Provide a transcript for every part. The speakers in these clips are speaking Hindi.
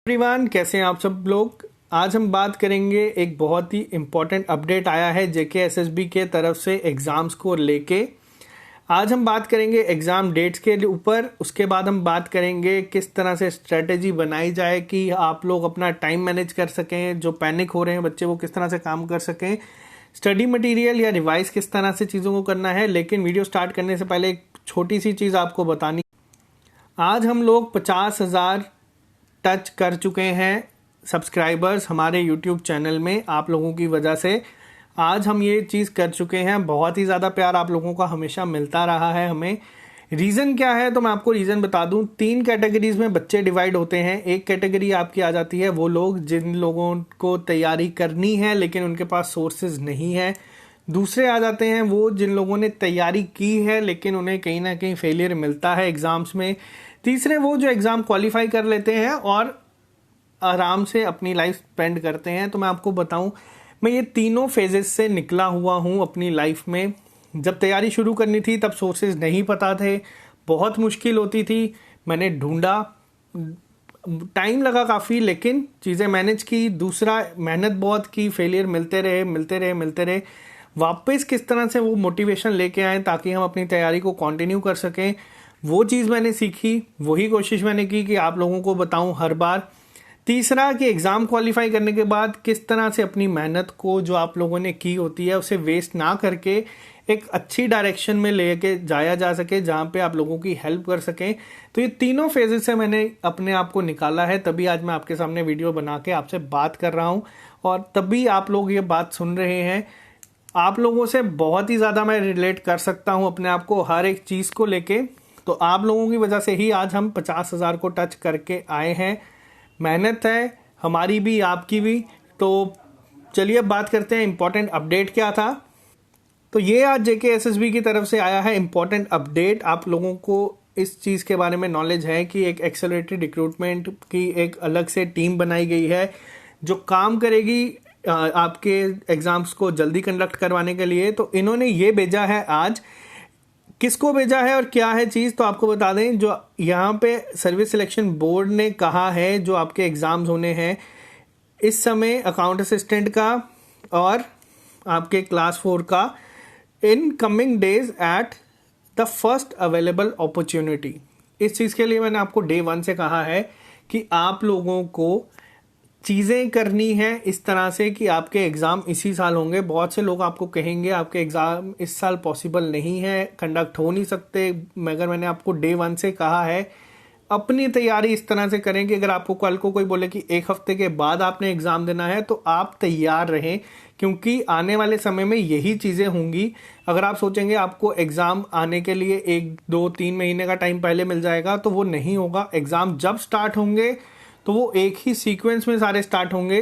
एवरीवन, कैसे हैं आप सब लोग। आज हम बात करेंगे, एक बहुत ही इम्पोर्टेंट अपडेट आया है जेके एसएसबी के तरफ से एग्ज़ाम्स को लेके। आज हम बात करेंगे एग्ज़ाम डेट्स के ऊपर। उसके बाद हम बात करेंगे किस तरह से स्ट्रेटेजी बनाई जाए कि आप लोग अपना टाइम मैनेज कर सकें, जो पैनिक हो रहे हैं बच्चे वो किस तरह से काम कर सकें, स्टडी मटेरियल या रिवाइज किस तरह से चीज़ों को करना है। लेकिन वीडियो स्टार्ट करने से पहले एक छोटी सी चीज़ आपको बतानी। आज हम लोग 50,000 टच कर चुके हैं सब्सक्राइबर्स हमारे यूट्यूब चैनल में। आप लोगों की वजह से आज हम ये चीज़ कर चुके हैं। बहुत ही ज़्यादा प्यार आप लोगों का हमेशा मिलता रहा है हमें। रीज़न क्या है तो मैं आपको रीज़न बता दूं। 3 कैटेगरीज में बच्चे डिवाइड होते हैं। एक कैटेगरी आपकी आ जाती है वो लोग जिन लोगों को तैयारी करनी है लेकिन उनके पास सोर्सेज नहीं है। दूसरे आ जाते हैं वो जिन लोगों ने तैयारी की है लेकिन उन्हें कहीं ना कहीं फेलियर मिलता है एग्ज़ाम्स में। तीसरे वो जो एग्ज़ाम क्वालिफाई कर लेते हैं और आराम से अपनी लाइफ स्पेंड करते हैं। तो मैं आपको बताऊं, मैं ये तीनों फेजेस से निकला हुआ हूं अपनी लाइफ में। जब तैयारी शुरू करनी थी तब सोर्सेज नहीं पता थे, बहुत मुश्किल होती थी। मैंने ढूंढा, टाइम लगा काफ़ी, लेकिन चीज़ें मैनेज की। दूसरा, मेहनत बहुत की, फेलियर मिलते रहे। वापस किस तरह से वो मोटिवेशन लेके आए ताकि हम अपनी तैयारी को कंटिन्यू कर सकें, वो चीज़ मैंने सीखी। वही कोशिश मैंने की कि आप लोगों को बताऊं हर बार। तीसरा कि एग्ज़ाम क्वालिफाई करने के बाद किस तरह से अपनी मेहनत को जो आप लोगों ने की होती है उसे वेस्ट ना करके एक अच्छी डायरेक्शन में लेके जाया जा सके जहाँ पे आप लोगों की हेल्प कर सकें। तो ये तीनों फेजेस से मैंने अपने आप को निकाला है, तभी आज मैं आपके सामने वीडियो बना के आपसे बात कर रहा हूँ और तभी आप लोग ये बात सुन रहे हैं। आप लोगों से बहुत ही ज़्यादा मैं रिलेट कर सकता हूँ अपने आप को हर एक चीज़ को लेके। तो आप लोगों की वजह से ही आज हम 50,000 को टच करके आए हैं। मेहनत है हमारी भी, आपकी भी। तो चलिए अब बात करते हैं इम्पोर्टेंट अपडेट क्या था। तो ये आज जेके एसएसबी की तरफ से आया है इम्पोर्टेंट अपडेट। आप लोगों को इस चीज़ के बारे में नॉलेज है कि एक एक्सेलरेटेड रिक्रूटमेंट की एक अलग से टीम बनाई गई है जो काम करेगी आपके एग्ज़ाम्स को जल्दी कंडक्ट करवाने के लिए। तो इन्होंने ये भेजा है आज। किसको भेजा है और क्या है चीज़ तो आपको बता दें। जो यहाँ पे सर्विस सिलेक्शन बोर्ड ने कहा है जो आपके एग्ज़ाम्स होने हैं इस समय अकाउंट असिस्टेंट का और आपके क्लास 4 का, in coming days at the first available opportunity. इस चीज़ के लिए मैंने आपको डे 1 से कहा है कि आप लोगों को चीज़ें करनी है इस तरह से कि आपके एग्ज़ाम इसी साल होंगे। बहुत से लोग आपको कहेंगे आपके एग्ज़ाम इस साल पॉसिबल नहीं है, कंडक्ट हो नहीं सकते, मगर मैंने आपको डे 1 से कहा है अपनी तैयारी इस तरह से करें कि अगर आपको कल को कोई बोले कि 1 हफ्ते के बाद आपने एग्ज़ाम देना है तो आप तैयार रहें, क्योंकि आने वाले समय में यही चीज़ें होंगी। अगर आप सोचेंगे आपको एग्ज़ाम आने के लिए 1, 2, 3 महीने का टाइम पहले मिल जाएगा तो वो नहीं होगा। एग्ज़ाम जब स्टार्ट होंगे तो वो एक ही सीक्वेंस में सारे स्टार्ट होंगे।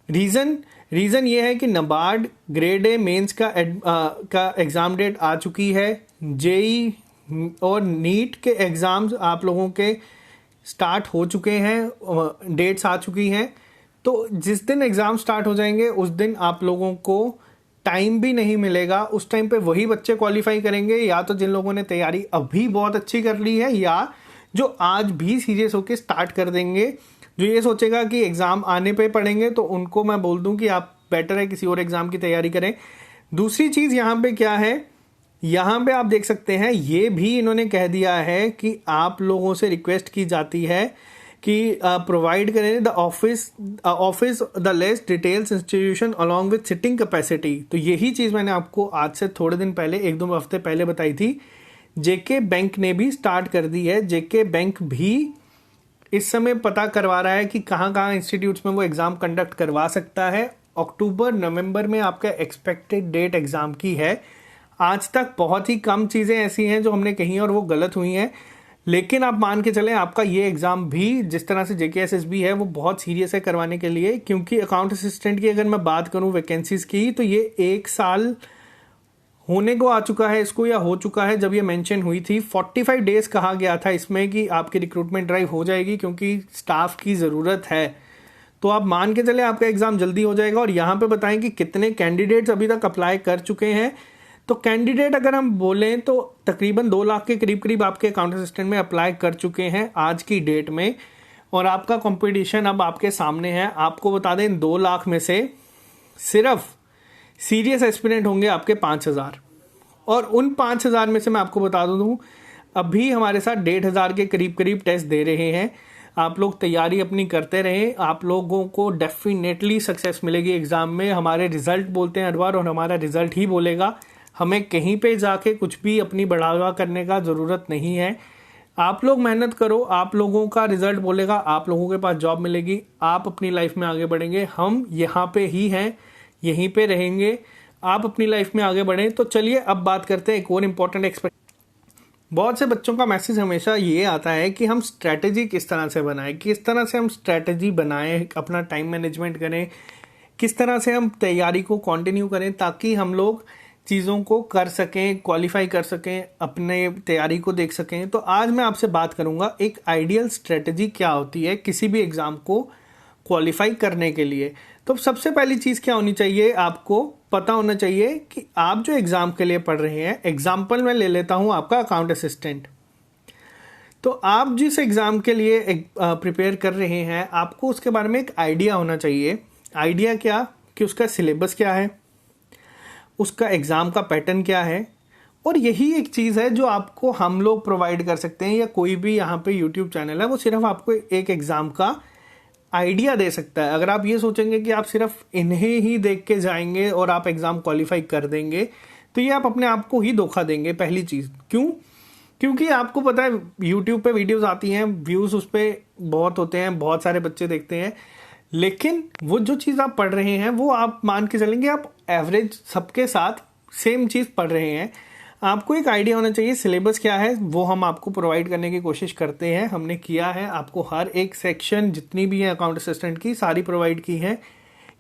रीज़न ये है कि नाबार्ड ग्रेड ए मेंस का एग्ज़ाम डेट आ चुकी है। जेई और नीट के एग्ज़ाम्स आप लोगों के स्टार्ट हो चुके हैं, डेट्स आ चुकी हैं। तो जिस दिन एग्ज़ाम स्टार्ट हो जाएंगे उस दिन आप लोगों को टाइम भी नहीं मिलेगा। उस टाइम पे वही बच्चे क्वालिफाई करेंगे, या तो जिन लोगों ने तैयारी अभी बहुत अच्छी कर ली है या जो आज भी सीरियस होकर स्टार्ट कर देंगे। जो ये सोचेगा कि एग्ज़ाम आने पे पढ़ेंगे तो उनको मैं बोल दूं कि आप बेटर है किसी और एग्ज़ाम की तैयारी करें। दूसरी चीज़ यहाँ पे क्या है, यहाँ पे आप देख सकते हैं ये भी इन्होंने कह दिया है कि आप लोगों से रिक्वेस्ट की जाती है कि प्रोवाइड करें the office the less details institution along with sitting capacity. तो यही चीज़ मैंने आपको आज से थोड़े दिन पहले, 1-2 हफ्ते पहले बताई थी। जेके बैंक ने भी स्टार्ट कर दी है। जेके बैंक भी इस समय पता करवा रहा है कि कहाँ इंस्टीट्यूट्स में वो एग्ज़ाम कंडक्ट करवा सकता है। अक्टूबर नवंबर में आपका एक्सपेक्टेड डेट एग्ज़ाम की है। आज तक बहुत ही कम चीज़ें ऐसी हैं जो हमने कही और वो गलत हुई हैं, लेकिन आप मान के चलें आपका ये एग्ज़ाम भी जिस तरह से जेके एसएसबी है वो बहुत सीरियस है करवाने के लिए। क्योंकि अकाउंट असिस्टेंट की अगर मैं बात करूँ वैकेंसीज़ की, तो ये 1 साल होने को आ चुका है इसको, या हो चुका है जब ये मेंशन हुई थी। 45 डेज कहा गया था इसमें कि आपकी रिक्रूटमेंट ड्राइव हो जाएगी क्योंकि स्टाफ की ज़रूरत है। तो आप मान के चले आपका एग्ज़ाम जल्दी हो जाएगा। और यहाँ पे बताएं कि कितने कैंडिडेट्स अभी तक अप्लाई कर चुके हैं। तो कैंडिडेट अगर हम बोलें तो तकरीबन 2 लाख के करीब आपके अकाउंट असिस्टेंट में अप्लाई कर चुके हैं आज की डेट में। और आपका कंपटीशन अब आपके सामने है। आपको बता दें 2 लाख में से सिर्फ सीरियस एस्पिरेंट होंगे आपके 5,000, और उन 5,000 में से मैं आपको बता दूं अभी हमारे साथ 1,500 के करीब करीब टेस्ट दे रहे हैं। आप लोग तैयारी अपनी करते रहें, आप लोगों को डेफिनेटली सक्सेस मिलेगी एग्ज़ाम में। हमारे रिजल्ट बोलते हैं हर बार, और हमारा रिजल्ट ही बोलेगा। हमें कहीं पे जाके कुछ भी अपनी बढ़ावा करने का ज़रूरत नहीं है। आप लोग मेहनत करो, आप लोगों का रिजल्ट बोलेगा, आप लोगों के पास जॉब मिलेगी, आप अपनी लाइफ में आगे बढ़ेंगे। हम यहाँ पे ही हैं, यहीं पे रहेंगे। आप अपनी लाइफ में आगे बढ़ें। तो चलिए अब बात करते हैं एक और इम्पॉर्टेंट एक्सपेक्ट। बहुत से बच्चों का मैसेज हमेशा ये आता है कि हम स्ट्रैटेजी किस तरह से बनाएं, किस तरह से हम स्ट्रैटेजी बनाएं, अपना टाइम मैनेजमेंट करें, किस तरह से हम तैयारी को कंटिन्यू करें ताकि हम लोग चीज़ों को कर सकें, क्वालिफाई कर सकें, अपने तैयारी को देख सकें। तो आज मैं आपसे बात करूंगा एक आइडियल स्ट्रैटेजी क्या होती है किसी भी एग्ज़ाम को क्वालिफाई करने के लिए। तो सबसे पहली चीज़ क्या होनी चाहिए, आपको पता होना चाहिए कि आप जो एग्ज़ाम के लिए पढ़ रहे हैं, एग्जाम्पल मैं ले लेता हूं आपका अकाउंट असिस्टेंट। तो आप जिस एग्ज़ाम के लिए प्रिपेयर कर रहे हैं, आपको उसके बारे में एक आइडिया होना चाहिए। आइडिया क्या कि उसका सिलेबस क्या है, उसका एग्ज़ाम का पैटर्न क्या है। और यही एक चीज़ है जो आपको हम लोग प्रोवाइड कर सकते हैं, या कोई भी यहाँ पे यूट्यूब चैनल है वो सिर्फ आपको एक एग्ज़ाम का आइडिया दे सकता है। अगर आप ये सोचेंगे कि आप सिर्फ इन्हें ही देख के जाएंगे और आप एग्ज़ाम क्वालिफाई कर देंगे, तो ये आप अपने आप को ही धोखा देंगे। पहली चीज़ क्यों? क्योंकि आपको पता है यूट्यूब पे वीडियोस आती हैं, व्यूज़ उस पर बहुत होते हैं, बहुत सारे बच्चे देखते हैं, लेकिन वो जो चीज़ आप पढ़ रहे हैं वो आप मान के चलेंगे आप एवरेज सबके साथ सेम चीज़ पढ़ रहे हैं। आपको एक आइडिया होना चाहिए सिलेबस क्या है, वो हम आपको प्रोवाइड करने की कोशिश करते हैं, हमने किया है। आपको हर एक सेक्शन जितनी भी है अकाउंट असिस्टेंट की सारी प्रोवाइड की है।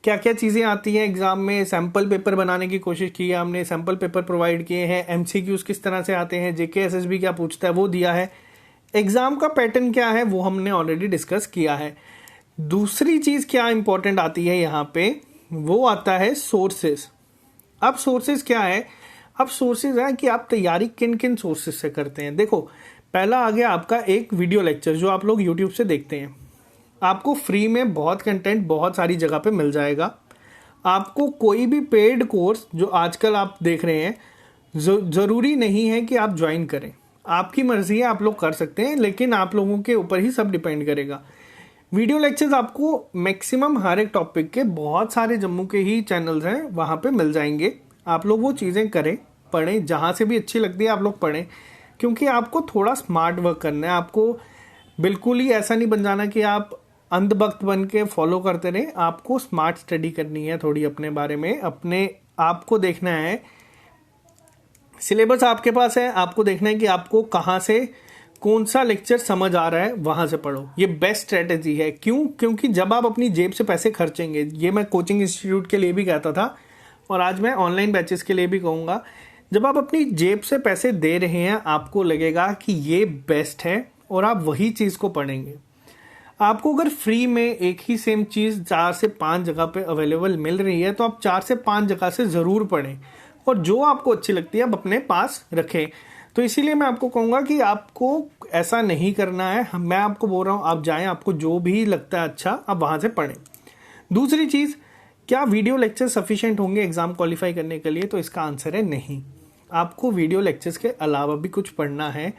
क्या क्या चीज़ें आती हैं एग्जाम में, सैम्पल पेपर बनाने की कोशिश की है हमने, सैम्पल पेपर प्रोवाइड किए हैं। एमसीक्यूज किस तरह से आते हैं, जेके एसएसबी क्या पूछता है वो दिया है। एग्जाम का पैटर्न क्या है वो हमने ऑलरेडी डिस्कस किया है। दूसरी चीज़ क्या इंपॉर्टेंट आती है यहाँ पे, वो आता है सोर्सेज। अब सोर्सेज क्या है, अब सोर्सेज है कि आप तैयारी किन किन सोर्सेज से करते हैं। देखो पहला आ गया आपका एक वीडियो लेक्चर जो आप लोग यूट्यूब से देखते हैं। आपको फ्री में बहुत कंटेंट बहुत सारी जगह पे मिल जाएगा। आपको कोई भी पेड कोर्स जो आजकल आप देख रहे हैं ज़रूरी नहीं है कि आप ज्वाइन करें, आपकी मर्जी है, आप लोग कर सकते हैं, लेकिन आप लोगों के ऊपर ही सब डिपेंड करेगा। वीडियो लेक्चर्स आपको मैक्सिमम हर एक टॉपिक के बहुत सारे जम्मू के ही चैनल्स हैं वहाँ पे मिल जाएंगे। आप लोग वो चीज़ें करें, पढ़ें, जहाँ से भी अच्छी लगती है आप लोग पढ़ें, क्योंकि आपको थोड़ा स्मार्ट वर्क करना है। आपको बिल्कुल ही ऐसा नहीं बन जाना कि आप अंधभक्त बन के फॉलो करते रहें। आपको स्मार्ट स्टडी करनी है थोड़ी अपने बारे में, अपने आप को देखना है। सिलेबस आपके पास है, आपको देखना है कि आपको कहाँ से कौन सा लेक्चर समझ आ रहा है, वहाँ से पढ़ो। ये बेस्ट स्ट्रेटेजी है। क्यों? क्योंकि जब आप अपनी जेब से पैसे खर्चेंगे, ये मैं कोचिंग इंस्टीट्यूट के लिए भी कहता था और आज मैं ऑनलाइन बैचेस के लिए भी कहूँगा, जब आप अपनी जेब से पैसे दे रहे हैं आपको लगेगा कि ये बेस्ट है और आप वही चीज़ को पढ़ेंगे। आपको अगर फ्री में एक ही सेम चीज़ 4 से 5 जगह पे अवेलेबल मिल रही है तो आप 4 से 5 जगह से ज़रूर पढ़ें, और जो आपको अच्छी लगती है आप अपने पास रखें। तो इसीलिए मैं आपको कहूँगा कि आपको ऐसा नहीं करना है। मैं आपको बोल रहा हूँ आप जाएं, आपको जो भी लगता है अच्छा आप वहाँ से पढ़ें। दूसरी चीज़, क्या वीडियो लेक्चर सफिशिएंट होंगे एग्ज़ाम क्वालिफाई करने के लिए? तो इसका आंसर है नहीं। आपको वीडियो लेक्चर्स के अलावा भी कुछ पढ़ना है।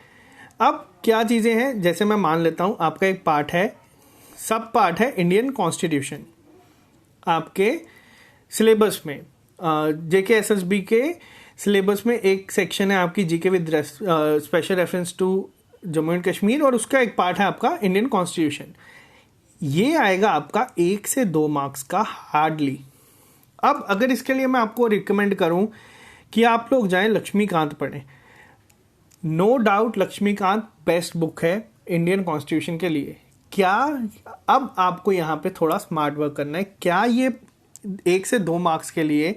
अब क्या चीज़ें हैं, जैसे मैं मान लेता हूँ आपका एक पार्ट है, सब पार्ट है इंडियन कॉन्स्टिट्यूशन आपके सिलेबस में। जेके एसएसबी के सिलेबस में एक सेक्शन है आपकी GK with special reference to Jammu and Kashmir, और उसका एक पार्ट है आपका इंडियन कॉन्स्टिट्यूशन। ये आएगा आपका 1 से 2 मार्क्स का हार्डली। अब अगर इसके लिए मैं आपको रिकमेंड करूं कि आप लोग जाएं लक्ष्मीकांत पढ़ें, no doubt Laxmikanth best book है इंडियन कॉन्स्टिट्यूशन के लिए। क्या अब आपको यहाँ पे थोड़ा स्मार्ट वर्क करना है। क्या ये 1 से 2 मार्क्स के लिए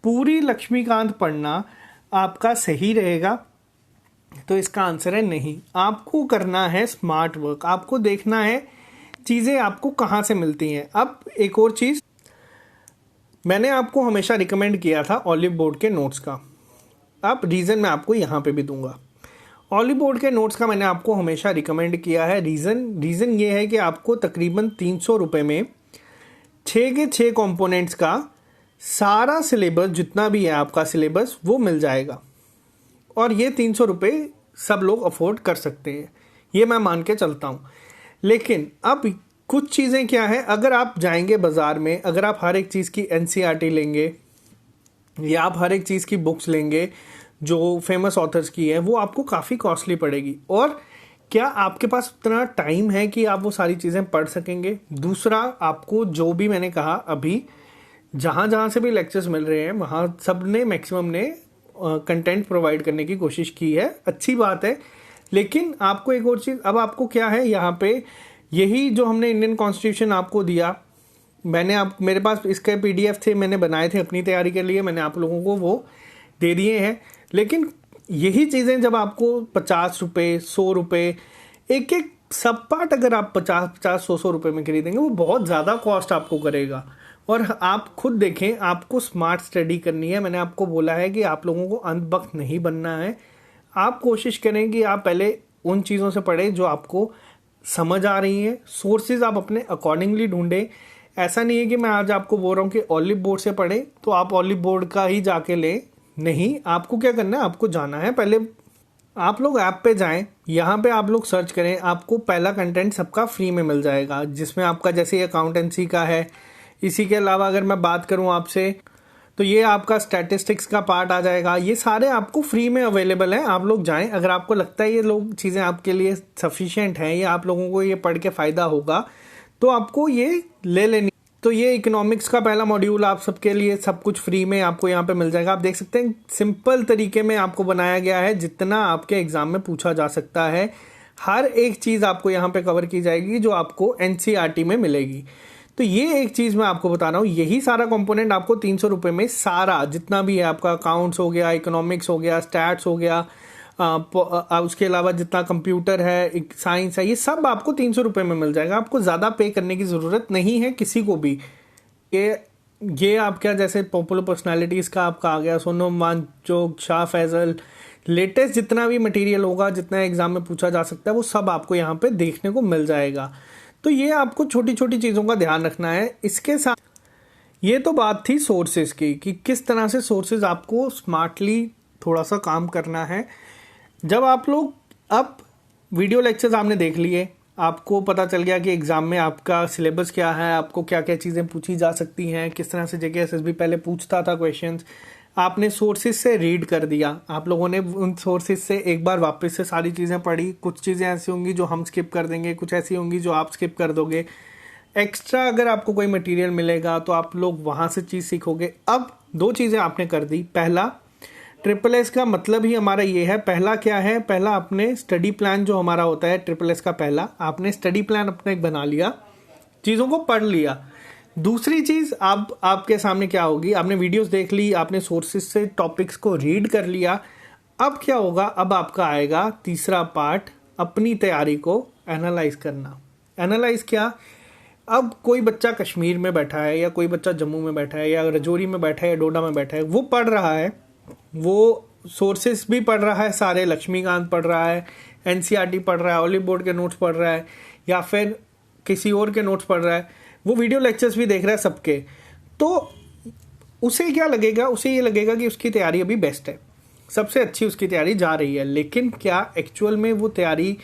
पूरी लक्ष्मीकांत पढ़ना आपका सही रहेगा? तो इसका आंसर है नहीं। आपको करना है स्मार्ट वर्क, आपको देखना है चीज़ें आपको कहाँ से मिलती हैं। अब एक और चीज़, मैंने आपको हमेशा रिकमेंड किया था ऑलिव बोर्ड के नोट्स का। अब रीज़न मैं आपको यहाँ पे भी दूंगा। ऑली बोर्ड के नोट्स का मैंने आपको हमेशा रिकमेंड किया है। रीज़न ये है कि आपको तकरीबन 300 रुपये में 6 के 6 कंपोनेंट्स का सारा सिलेबस, जितना भी है आपका सिलेबस, वो मिल जाएगा। और ये 300 रुपये सब लोग अफोर्ड कर सकते हैं, ये मैं मान के चलता हूँ। लेकिन अब कुछ चीज़ें क्या हैं, अगर आप जाएंगे बाज़ार में, अगर आप हर एक चीज़ की NCERT लेंगे या आप हर एक चीज़ की बुक्स लेंगे जो फेमस ऑथर्स की है, वो आपको काफ़ी कॉस्टली पड़ेगी। और क्या आपके पास उतना टाइम है कि आप वो सारी चीज़ें पढ़ सकेंगे? दूसरा, आपको जो भी मैंने कहा अभी, जहाँ जहाँ से भी लेक्चर्स मिल रहे हैं वहाँ सब ने मैक्सिमम ने कंटेंट प्रोवाइड करने की कोशिश की है, अच्छी बात है। लेकिन आपको एक और चीज़, अब आपको क्या है यहाँ पे, यही जो हमने इंडियन कॉन्स्टिट्यूशन आपको दिया, मेरे पास इसके PDF थे, मैंने बनाए थे अपनी तैयारी के लिए, मैंने आप लोगों को वो दे दिए हैं। लेकिन यही चीज़ें जब आपको 50 रुपये, 100 रुपये, एक एक सब पार्ट अगर आप 50-50, 100-100 रुपये में खरीदेंगे, वो बहुत ज़्यादा कॉस्ट आपको करेगा। और आप खुद देखें, आपको स्मार्ट स्टडी करनी है। मैंने आपको बोला है कि आप लोगों को अंधभक्त नहीं बनना है। आप कोशिश करें कि आप पहले उन चीज़ों से पढ़ें जो आपको समझ आ रही हैं। सोर्सेज आप अपने अकॉर्डिंगली ढूंढें। ऐसा नहीं है कि मैं आज आपको बोल रहा हूँ कि ऑलिव बोर्ड से पढ़ें तो आप ऑलिव बोर्ड का ही जाके लें, नहीं। आपको क्या करना है, आपको जाना है, पहले आप लोग ऐप पे जाएं, यहाँ पे आप लोग सर्च करें, आपको पहला कंटेंट सबका फ्री में मिल जाएगा, जिसमें आपका जैसे अकाउंटेंसी का है। इसी के अलावा अगर मैं बात करूँ आपसे, तो ये आपका स्टैटिस्टिक्स का पार्ट आ जाएगा। ये सारे आपको फ्री में अवेलेबल हैं, आप लोग जाएं। अगर आपको लगता है ये लोग चीज़ें आपके लिए सफिशिएंट हैं या आप लोगों को ये पढ़ के फ़ायदा होगा, तो आपको ये ले लेनी। तो ये इकोनॉमिक्स का पहला मॉड्यूल आप सबके लिए सब कुछ फ्री में आपको यहाँ पे मिल जाएगा। आप देख सकते हैं सिंपल तरीके में आपको बनाया गया है, जितना आपके एग्जाम में पूछा जा सकता है। हर एक चीज़ आपको यहाँ पे कवर की जाएगी जो आपको NCERT में मिलेगी। तो ये एक चीज़ मैं आपको बता रहा हूँ, यही सारा कंपोनेंट आपको 300 रुपये में सारा जितना भी है, आपका अकाउंट्स हो गया, इकोनॉमिक्स हो गया, स्टैट्स हो गया, उसके अलावा जितना कंप्यूटर है, साइंस है, ये सब आपको 300 रुपये में मिल जाएगा। आपको ज़्यादा पे करने की ज़रूरत नहीं है किसी को भी। ये आप क्या, जैसे पॉपुलर पर्सनालिटीज़ का आपका आ गया, सोनम वांगचुक, शाह फैसल, लेटेस्ट जितना भी मटेरियल होगा, जितना एग्जाम में पूछा जा सकता है, वो सब आपको यहाँ पे देखने को मिल जाएगा। तो ये आपको छोटी छोटी चीज़ों का ध्यान रखना है। इसके साथ ये तो बात थी सोर्सेज की, कि किस तरह से सोर्सेज आपको स्मार्टली थोड़ा सा काम करना है। जब आप लोग अब वीडियो लेक्चर्स आपने देख लिए, आपको पता चल गया कि एग्ज़ाम में आपका सिलेबस क्या है, आपको क्या क्या चीज़ें पूछी जा सकती हैं, किस तरह से JK-SSB पहले पूछता था क्वेश्चंस, आपने सोर्सेज से रीड कर दिया, आप लोगों ने उन सोर्सेज से एक बार वापस से सारी चीज़ें पढ़ी। कुछ चीज़ें ऐसी होंगी जो हम स्किप कर देंगे, कुछ ऐसी होंगी जो आप स्किप कर दोगे। एक्स्ट्रा अगर आपको कोई मटेरियल मिलेगा तो आप लोग वहाँ से चीज़ सीखोगे। अब 2 चीज़ें आपने कर दी। पहला, SSS का मतलब ही हमारा ये है, पहला क्या है, पहला आपने स्टडी प्लान जो हमारा होता है SSS का, पहला आपने स्टडी प्लान अपना एक बना लिया, चीज़ों को पढ़ लिया। दूसरी चीज़ आपके सामने क्या होगी, आपने वीडियोस देख ली, आपने सोर्सेज से टॉपिक्स को रीड कर लिया। अब क्या होगा, अब आपका आएगा तीसरा पार्ट, अपनी तैयारी को एनालाइज करना। एनालाइज क्या, अब कोई बच्चा कश्मीर में बैठा है, या कोई बच्चा जम्मू में बैठा है, या रजौरी में बैठा है, या डोडा में बैठा है, वो पढ़ रहा है, वो सोर्सेस भी पढ़ रहा है सारे, लक्ष्मीकांत पढ़ रहा है, NCERT पढ़ रहा है, ऑलिव बोर्ड के नोट्स पढ़ रहा है, या फिर किसी और के नोट्स पढ़ रहा है, वो वीडियो लेक्चर्स भी देख रहा है सबके। तो उसे क्या लगेगा, उसे ये लगेगा कि उसकी तैयारी अभी बेस्ट है, सबसे अच्छी उसकी तैयारी जा रही है। लेकिन क्या एक्चुअल में वो तैयारी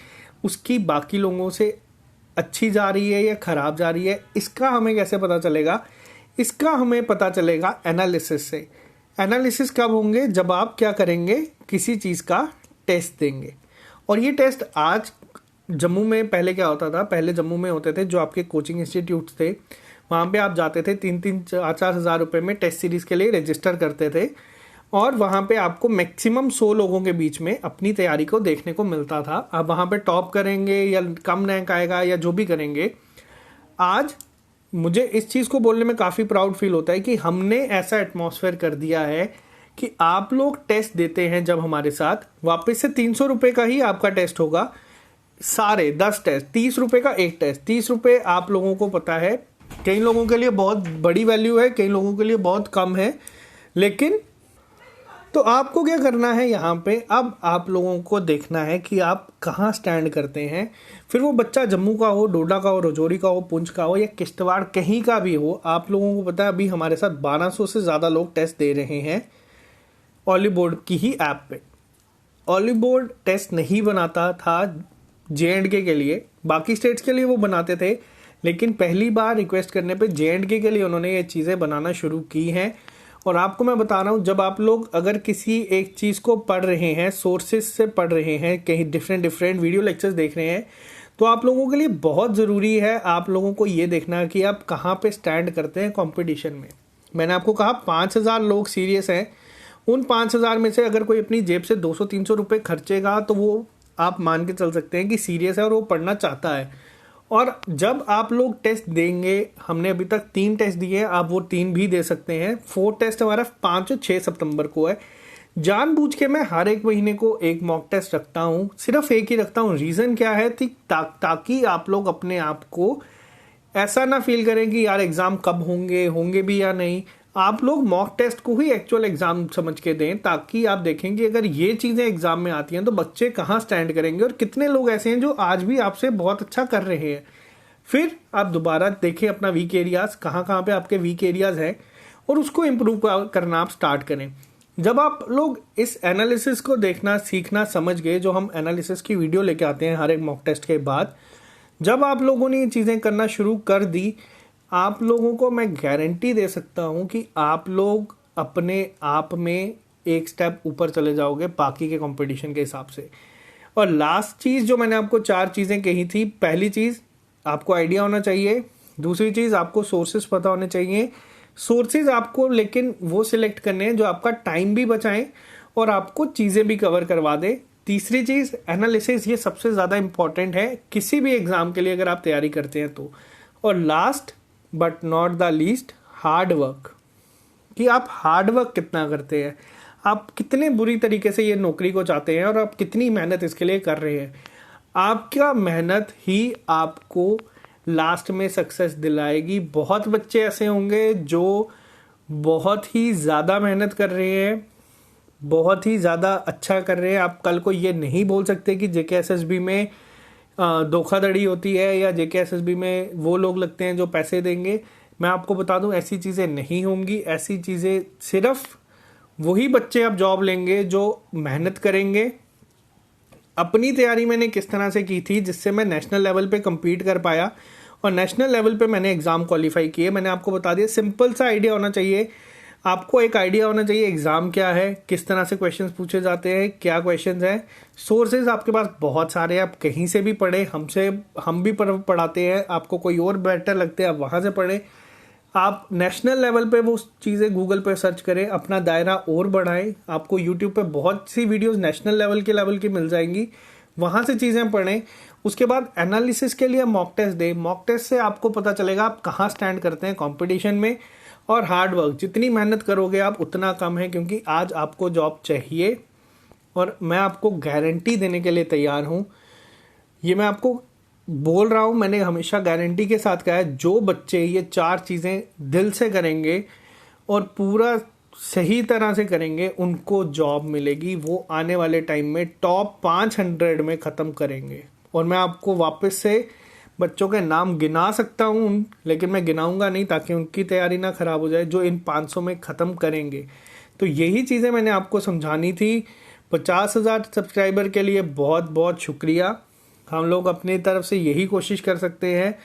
उसकी बाकी लोगों से अच्छी जा रही है या ख़राब जा रही है, इसका हमें कैसे पता चलेगा? इसका हमें पता चलेगा एनालिसिस से। एनालिसिस कब होंगे, जब आप क्या करेंगे, किसी चीज़ का टेस्ट देंगे। और ये टेस्ट आज जम्मू में, पहले क्या होता था, पहले जम्मू में होते थे जो आपके कोचिंग इंस्टीट्यूट थे, वहाँ पे आप जाते थे 3-4 हज़ार रुपये में टेस्ट सीरीज़ के लिए रजिस्टर करते थे, और वहाँ पे आपको मैक्सिमम 100 लोगों के बीच में अपनी तैयारी को देखने को मिलता था। अब वहाँ पे टॉप करेंगे या कम रैंक आएगा या जो भी करेंगे, आज मुझे इस चीज़ को बोलने में काफ़ी प्राउड फील होता है कि हमने ऐसा एटमॉस्फेयर कर दिया है कि आप लोग टेस्ट देते हैं जब हमारे साथ, वापस से 300 रुपये का ही आपका टेस्ट होगा, सारे 10 टेस्ट, 30 रुपये का एक टेस्ट। 30 रुपये आप लोगों को पता है, कई लोगों के लिए बहुत बड़ी वैल्यू है, कई लोगों के लिए बहुत कम है, लेकिन तो आपको क्या करना है यहाँ पे, अब आप लोगों को देखना है कि आप कहाँ स्टैंड करते हैं। फिर वो बच्चा जम्मू का हो, डोडा का हो, राजौरी का हो, पुंछ का हो या किश्तवाड़ कहीं का भी हो, आप लोगों को पता है अभी हमारे साथ 1200 से ज़्यादा लोग टेस्ट दे रहे हैं ऑली बोर्ड की ही ऐप पे। ऑली बोर्ड टेस्ट नहीं बनाता था J&K के लिए, बाकी स्टेट्स के लिए वो बनाते थे, लेकिन पहली बार रिक्वेस्ट करने पे J&K के लिए उन्होंने ये चीज़ें बनाना शुरू की हैं। और आपको मैं बता रहा हूँ, जब आप लोग अगर किसी एक चीज़ को पढ़ रहे हैं, सोर्सेज से पढ़ रहे हैं, कहीं डिफरेंट वीडियो लेक्चर्स देख रहे हैं, तो आप लोगों के लिए बहुत ज़रूरी है आप लोगों को ये देखना कि आप कहाँ पे स्टैंड करते हैं कंपटीशन में। मैंने आपको कहा 5000 लोग सीरियस हैं, उन 5000 में से अगर कोई अपनी जेब से 200-300 रुपये खर्चेगा तो वो आप मान के चल सकते हैं कि सीरियस है और वो पढ़ना चाहता है। और जब आप लोग टेस्ट देंगे, हमने अभी तक 3 टेस्ट दिए हैं, आप वो 3 भी दे सकते हैं। 4 टेस्ट हमारा 5 और 6 सितंबर को है। जानबूझ के मैं हर एक महीने को एक मॉक टेस्ट रखता हूँ, सिर्फ एक ही रखता हूँ। रीज़न क्या है ताकि आप लोग अपने आप को ऐसा ना फील करें कि यार एग्ज़ाम कब होंगे भी या नहीं। आप लोग मॉक टेस्ट को ही एक्चुअल एग्ज़ाम समझ के दें, ताकि आप देखें कि अगर ये चीज़ें एग्ज़ाम में आती हैं तो बच्चे कहाँ स्टैंड करेंगे और कितने लोग ऐसे हैं जो आज भी आपसे बहुत अच्छा कर रहे हैं। फिर आप दोबारा देखें अपना वीक एरियाज़, कहाँ पे आपके वीक एरियाज़ हैं और उसको इम्प्रूव करना आप स्टार्ट करें। जब आप लोग इस एनालिसिस को देखना सीखना समझ गए, जो हम एनालिसिस की वीडियो लेके आते हैं हर एक मॉक टेस्ट के बाद, जब आप लोगों ने ये चीज़ें करना शुरू कर दी, आप लोगों को मैं गारंटी दे सकता हूँ कि आप लोग अपने आप में एक स्टेप ऊपर चले जाओगे बाकी के कंपटीशन के हिसाब से। और लास्ट चीज़ जो मैंने आपको 4 चीज़ें कही थी, पहली चीज़ आपको आइडिया होना चाहिए, दूसरी चीज़ आपको सोर्सेज पता होने चाहिए। सोर्सेज आपको लेकिन वो सिलेक्ट करने हैं जो आपका टाइम भी बचाएं और आपको चीज़ें भी कवर करवा दे। तीसरी चीज़ एनालिसिस, ये सबसे ज़्यादा इंपॉर्टेंट है किसी भी एग्ज़ाम के लिए अगर आप तैयारी करते हैं तो। और last but not the least, hard work, कि आप हार्ड वर्क कितना करते हैं, आप कितने बुरी तरीके से ये नौकरी को चाहते हैं और आप कितनी मेहनत इसके लिए कर रहे हैं। आपका मेहनत ही आपको लास्ट में सक्सेस दिलाएगी। बहुत बच्चे ऐसे होंगे जो बहुत ही ज़्यादा मेहनत कर रहे हैं, बहुत ही ज़्यादा अच्छा कर रहे हैं। आप कल को ये नहीं बोल सकते कि JKSSB में धोखाधड़ी होती है या JKSSB में वो लोग लगते हैं जो पैसे देंगे। मैं आपको बता दूं ऐसी चीज़ें नहीं होंगी। ऐसी चीज़ें सिर्फ वही बच्चे अब जॉब लेंगे जो मेहनत करेंगे। अपनी तैयारी मैंने किस तरह से की थी जिससे मैं नेशनल लेवल पे compete कर पाया और नेशनल लेवल पे मैंने एग्ज़ाम क्वालिफाई किए, मैंने आपको बता दिया। सिंपल सा आइडिया होना चाहिए, आपको एक आइडिया होना चाहिए एग्ज़ाम क्या है, किस तरह से क्वेश्चंस पूछे जाते हैं, क्या क्वेश्चंस हैं। सोर्सेज आपके पास बहुत सारे हैं, आप कहीं से भी पढ़ें, हम भी पढ़ाते हैं, आपको कोई और बेटर लगते हैं आप वहाँ से पढ़ें। आप नेशनल लेवल पे वो चीज़ें गूगल पे सर्च करें, अपना दायरा और बढ़ाएं। आपको यूट्यूब पे बहुत सी वीडियोस नेशनल लेवल की मिल जाएंगी, वहाँ से चीज़ें पढ़ें। उसके बाद एनालिसिस के लिए मॉक टेस्ट दें। मॉक टेस्ट से आपको पता चलेगा आप कहाँ स्टैंड करते हैं कंपटीशन में। और हार्ड वर्क, जितनी मेहनत करोगे आप उतना कम है, क्योंकि आज आपको जॉब चाहिए और मैं आपको गारंटी देने के लिए तैयार हूँ। ये मैं आपको बोल रहा हूँ, मैंने हमेशा गारंटी के साथ कहा है, जो बच्चे ये 4 चीज़ें दिल से करेंगे और पूरा सही तरह से करेंगे उनको जॉब मिलेगी। वो आने वाले टाइम में टॉप 500 में ख़त्म करेंगे। और मैं आपको वापस से बच्चों के नाम गिना सकता हूँ, लेकिन मैं गिनाऊंगा नहीं ताकि उनकी तैयारी ना ख़राब हो जाए, जो इन 500 में ख़त्म करेंगे। तो यही चीज़ें मैंने आपको समझानी थी। 50,000 सब्सक्राइबर के लिए बहुत बहुत शुक्रिया। हम लोग अपनी तरफ से यही कोशिश कर सकते हैं,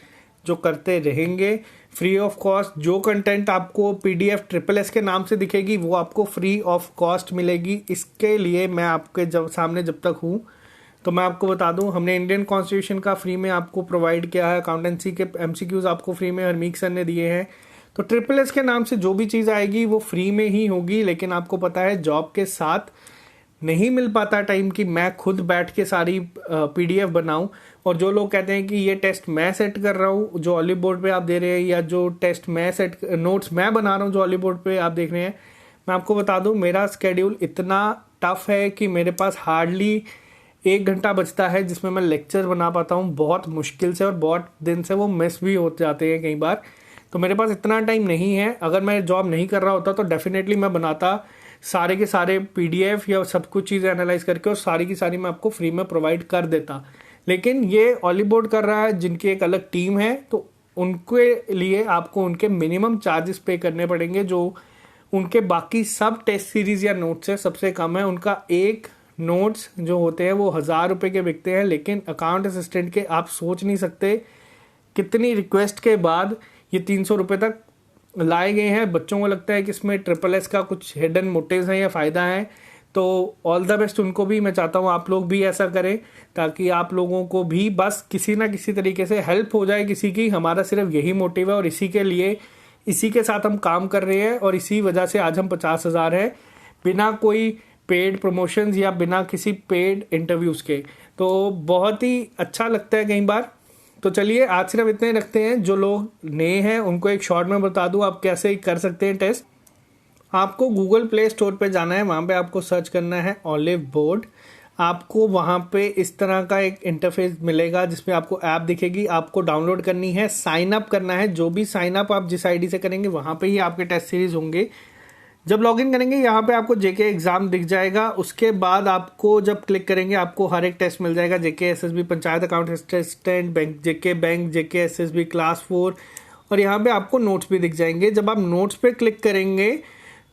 जो करते रहेंगे फ्री ऑफ कॉस्ट। जो कंटेंट आपको PDF SSS के नाम से दिखेगी वो आपको फ्री ऑफ कॉस्ट मिलेगी। इसके लिए मैं आपके सामने जब तक हूँ, तो मैं आपको बता दूं, हमने इंडियन कॉन्स्टिट्यूशन का फ्री में आपको प्रोवाइड किया है, अकाउंटेंसी के MCQs आपको फ्री में हरमीक सर ने दिए हैं। तो SSS के नाम से जो भी चीज़ आएगी वो फ्री में ही होगी। लेकिन आपको पता है जॉब के साथ नहीं मिल पाता टाइम कि मैं खुद बैठ के सारी PDF बनाऊं। और जो लोग कहते हैं कि ये टेस्ट मैं सेट कर रहा हूँ जो ऑली बोर्ड पे आप दे रहे हैं, या जो टेस्ट मैं नोट्स मैं बना रहा हूँ जो ऑली बोर्ड पे आप देख रहे हैं, मैं आपको बता दूं मेरा स्केड्यूल इतना टफ है कि मेरे पास हार्डली 1 घंटा बचता है जिसमें मैं लेक्चर बना पाता हूँ, बहुत मुश्किल से, और बहुत दिन से वो मिस भी हो जाते हैं कई बार। तो मेरे पास इतना टाइम नहीं है। अगर मैं जॉब नहीं कर रहा होता तो डेफिनेटली मैं बनाता सारे के सारे PDF या सब कुछ चीज़ें एनालाइज करके और सारी की सारी मैं आपको फ्री में प्रोवाइड कर देता। लेकिन ये ऑली बोर्ड कर रहा है, जिनकी एक अलग टीम है, तो उनके लिए आपको उनके मिनिमम चार्जेस पे करने पड़ेंगे, जो उनके बाकी सब टेस्ट सीरीज या नोट्स है सबसे कम है। उनका एक नोट्स जो होते हैं वो 1000 रुपये के बिकते हैं, लेकिन अकाउंट असिस्टेंट के आप सोच नहीं सकते कितनी रिक्वेस्ट के बाद ये 300 रुपये तक लाए गए हैं। बच्चों को लगता है कि इसमें SSS का कुछ हिडन मोटिव्स हैं या फ़ायदा है, तो ऑल द बेस्ट उनको भी। मैं चाहता हूँ आप लोग भी ऐसा करें, ताकि आप लोगों को भी बस किसी ना किसी तरीके से हेल्प हो जाए किसी की। हमारा सिर्फ यही मोटिव है और इसी के लिए, इसी के साथ हम काम कर रहे हैं, और इसी वजह से आज हम 50,000 है, बिना कोई पेड प्रमोशंस या बिना किसी पेड इंटरव्यूज़ के। तो बहुत ही अच्छा लगता है कई बार। तो चलिए आज सिर्फ इतने रखते हैं। जो लोग नए हैं उनको एक शॉर्ट में बता दूं आप कैसे कर सकते हैं टेस्ट। आपको गूगल प्ले स्टोर पे जाना है, वहाँ पे आपको सर्च करना है ऑलिव बोर्ड। आपको वहाँ पे इस तरह का एक इंटरफेस मिलेगा जिसमें आपको ऐप दिखेगी, आपको डाउनलोड करनी है, साइन अप करना है। जो भी साइन अप आप जिस आईडी से करेंगे वहाँ पे ही आपके टेस्ट सीरीज होंगे। जब लॉगिन करेंगे यहाँ पे आपको जेके एग्जाम दिख जाएगा। उसके बाद आपको जब क्लिक करेंगे आपको हर एक टेस्ट मिल जाएगा, JK SSB panchayat account assistant, bank, JK SSB class 4, और यहाँ पे आपको नोट्स भी दिख जाएंगे। जब आप नोट्स पे क्लिक करेंगे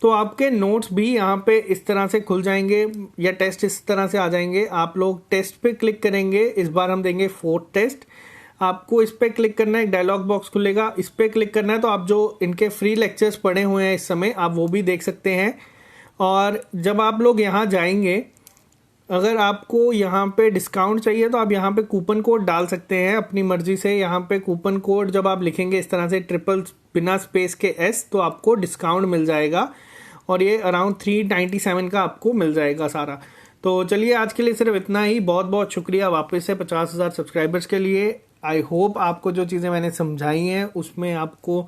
तो आपके नोट्स भी यहाँ पे इस तरह से खुल जाएंगे, या टेस्ट इस तरह से आ जाएंगे। आप लोग टेस्ट पे क्लिक करेंगे, इस बार हम देंगे 4th टेस्ट। आपको इस पे क्लिक करना है, एक डायलॉग बॉक्स खुलेगा, इस पे क्लिक करना है तो आप जो इनके फ्री लेक्चर्स पढ़े हुए हैं इस समय आप वो भी देख सकते हैं। और जब आप लोग यहाँ जाएंगे, अगर आपको यहाँ पे डिस्काउंट चाहिए तो आप यहाँ पे कूपन कोड डाल सकते हैं अपनी मर्जी से। यहाँ पे कूपन कोड जब आप लिखेंगे इस तरह से ट्रिपल बिना स्पेस के S, तो आपको डिस्काउंट मिल जाएगा, और ये अराउंड 397 का आपको मिल जाएगा सारा। तो चलिए आज के लिए सिर्फ इतना ही। बहुत बहुत शुक्रिया वापस से 50,000 सब्सक्राइबर्स के लिए। आई होप आपको जो चीज़ें मैंने समझाई हैं उसमें आपको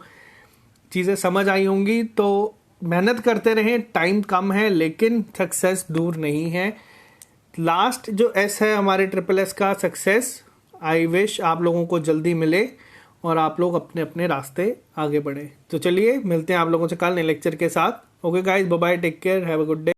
चीज़ें समझ आई होंगी। तो मेहनत करते रहें, टाइम कम है लेकिन सक्सेस दूर नहीं है। लास्ट जो S है हमारे SSS का, सक्सेस, आई विश आप लोगों को जल्दी मिले और आप लोग अपने अपने रास्ते आगे बढ़े। तो चलिए मिलते हैं आप लोगों से कल नए लेक्चर के साथ। Okay guys, bye bye, take care, have a good day.